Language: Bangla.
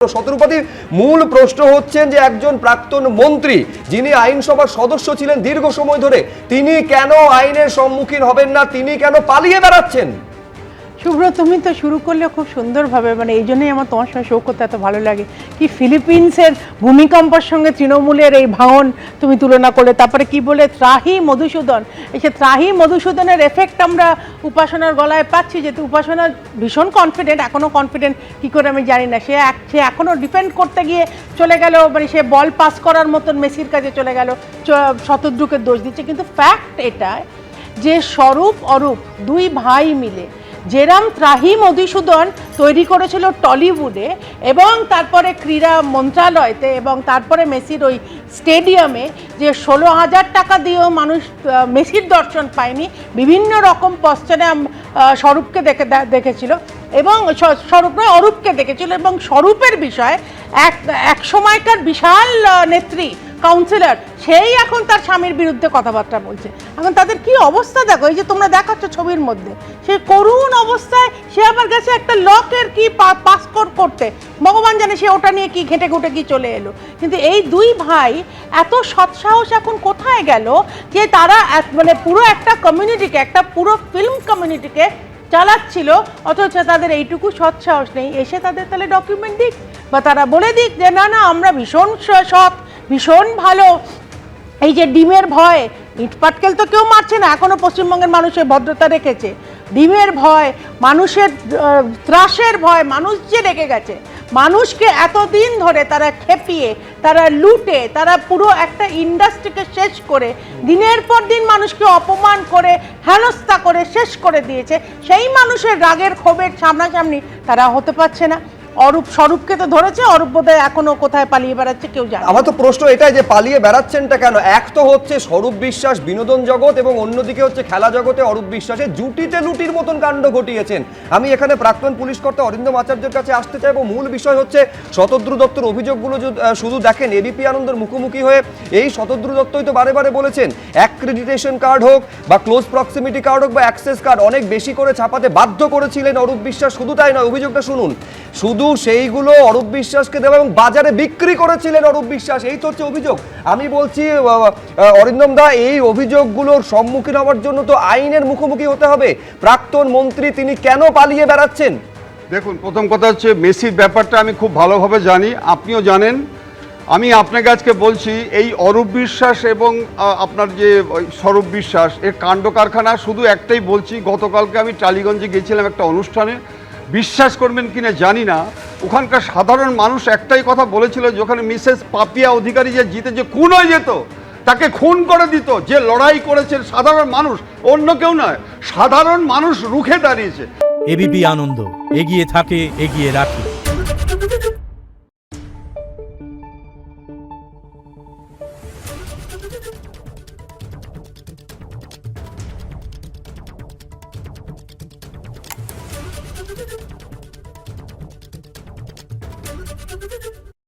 শতরূপাদির মূল প্রশ্ন হচ্ছেন যে একজন প্রাক্তন মন্ত্রী যিনি আইনসভার সদস্য ছিলেন দীর্ঘ সময় ধরে, তিনি কেন আইনের সম্মুখীন হবেন না, তিনি কেন পালিয়ে বেড়াচ্ছেন? শুভ্র, তুমি তো শুরু করলে খুব সুন্দরভাবে, মানে এই জন্যই আমার তোমার সঙ্গে শো করতে এত ভালো লাগে কি ফিলিপিন্সের ভূমিকম্পের সঙ্গে তৃণমূলের এই ভাঙন তুমি তুলনা করলে, তারপরে কি বলে ত্রাহি মধুসূদন, এই সে ত্রাহি মধুসূদনের এফেক্ট আমরা উপাসনার গলায় পাচ্ছি, যেহেতু উপাসনা ভীষণ কনফিডেন্ট, এখনও কনফিডেন্ট কী করে আমি জানি না, সে এখনও ডিফেন্ড করতে গিয়ে চলে গেল, মানে সে বল পাস করার মতন মেসির কাছে চলে গেল, শতদ্রুকে দোষ দিচ্ছে। কিন্তু ফ্যাক্ট এটা যে স্বরূপ অরূপ দুই ভাই মিলে যেরাম ত্রাহি মধুসূদন তৈরি করেছিল টলিউডে এবং তারপরে ক্রীড়া মন্ত্রণালয়তে এবং তারপরে মেসির ওই স্টেডিয়ামে, যে 16,000 টাকা দিয়েও মানুষ মেসির দর্শন পায়নি, বিভিন্ন রকম পশ্চাতে স্বরূপকে দেখেছিল এবং স্বরূপ নয় অরূপকে দেখেছিল, এবং স্বরূপের বিষয়ে এক সময়কার বিশাল নেত্রী কাউন্সিলর সেই এখন তার স্বামীর বিরুদ্ধে কথাবার্তা বলছে। এখন তাদের কি অবস্থা দেখো, এই যে তোমরা দেখাচ্ছ ছবির মধ্যে, সে করুণ অবস্থায় সে আবার গেছে একটা লকের কি পাস করতে, ভগবান জানে সে ওটা নিয়ে কি ঘেঁটে ঘুটে কি চলে এলো। কিন্তু এই দুই ভাই এত সৎসাহস এখন কোথায় গেল যে তারা মানে পুরো একটা কমিউনিটিকে, একটা পুরো ফিল্ম কমিউনিটিকে চালাচ্ছিল, অথচ তাদের এইটুকু সৎসাহস নেই এসে তাদের তাহলে ডকুমেন্ট দিক বা তারা বলে দিক যে না না আমরা ভীষণ সৎ, ভীষণ ভালো। এই যে ডিমের ভয়, ইট পাটকেল তো কেউ মারছে না, এখনও পশ্চিমবঙ্গের মানুষের ভদ্রতা রেখেছে। ডিমের ভয়, মানুষের ত্রাসের ভয়, মানুষ যে রেখে গেছে, মানুষকে এতদিন ধরে তারা খেপিয়ে, তারা লুটে, তারা পুরো একটা ইন্ডাস্ট্রিকে শেষ করে, দিনের পর দিন মানুষকে অপমান করে, হেনস্থা করে শেষ করে দিয়েছে। সেই মানুষের রাগের ক্ষোভের সামনাসামনি তারা হতে পারছে না। অরূপ স্বরূপকে তো ধরেছে, অরূপ বোধহয় এখনো কোথায় পালিয়ে বেড়াচ্ছে কেউ জানে। আমার তো প্রশ্ন এটাই যে পালিয়ে বেড়াচ্ছেনটা কেন? এক তো হচ্ছে স্বরূপ বিশ্বাস বিনোদন জগৎ এবং অন্যদিকে হচ্ছে খেলা জগতে অরূপ বিশ্বাসের জুটিতে লুটির মতন কাণ্ড ঘটিয়েছেন। আমি এখানে প্রাক্তন পুলিশ কর্তা অরিন্দম আচার্যের কাছে আসতে চাইবো। মূল বিষয় হচ্ছে শতদ্রু দত্তর অভিযোগগুলো শুধু দেখেন এবিপি আনন্দের মুখোমুখি হয়ে, এই শতদ্রু দত্তই তো বারে বারে বলেছেন অ্যাক্রেডিটেশন কার্ড হোক বা ক্লোজ প্রক্সিমিটি কার্ড হোক বা অ্যাক্সেস কার্ড অনেক বেশি করে ছাপাতে বাধ্য করেছিলেন অরূপ বিশ্বাস। শুধু তাই নয়, অভিযোগটা শুনুন, শুধু সেইগুলো অরূপ বিশ্বাসকে দেওয়া এবং বাজারে বিক্রি করেছিলেন অরূপ বিশ্বাস, এই তো হচ্ছে অভিযোগ। আমি বলছি অরিন্দম দা, এই অভিযোগগুলোর সম্মুখীন হওয়ার জন্য তো আইনের মুখোমুখি হতে হবে। প্রাক্তন মন্ত্রী তিনি কেন পালিয়ে বেড়াচ্ছেন? দেখুন, প্রথম কথা হচ্ছে মেসির ব্যাপারটা আমি খুব ভালোভাবে জানি, আপনিও জানেন। আমি আপনাকে আজকে বলছি এই অরূপ বিশ্বাস এবং আপনার যে স্বরূপ বিশ্বাস এর কাণ্ড কারখানা শুধু একটাই বলছি। গতকালকে আমি টালিগঞ্জে গিয়েছিলাম একটা অনুষ্ঠানে, বিশ্বাস করবেন কিনা জানি না, ওখানকার সাধারণ মানুষ একটাই কথা বলেছিল যে ওখানে মিসেস পাপিয়া অধিকারী যে জিতে যে খুন হয়ে যেত, তাকে খুন করে দিত। যে লড়াই করেছেন সাধারণ মানুষ, অন্য কেউ নয়, সাধারণ মানুষ রুখে দাঁড়িয়েছে। এবিপি আনন্দ, এগিয়ে থাকে, এগিয়ে রাখে।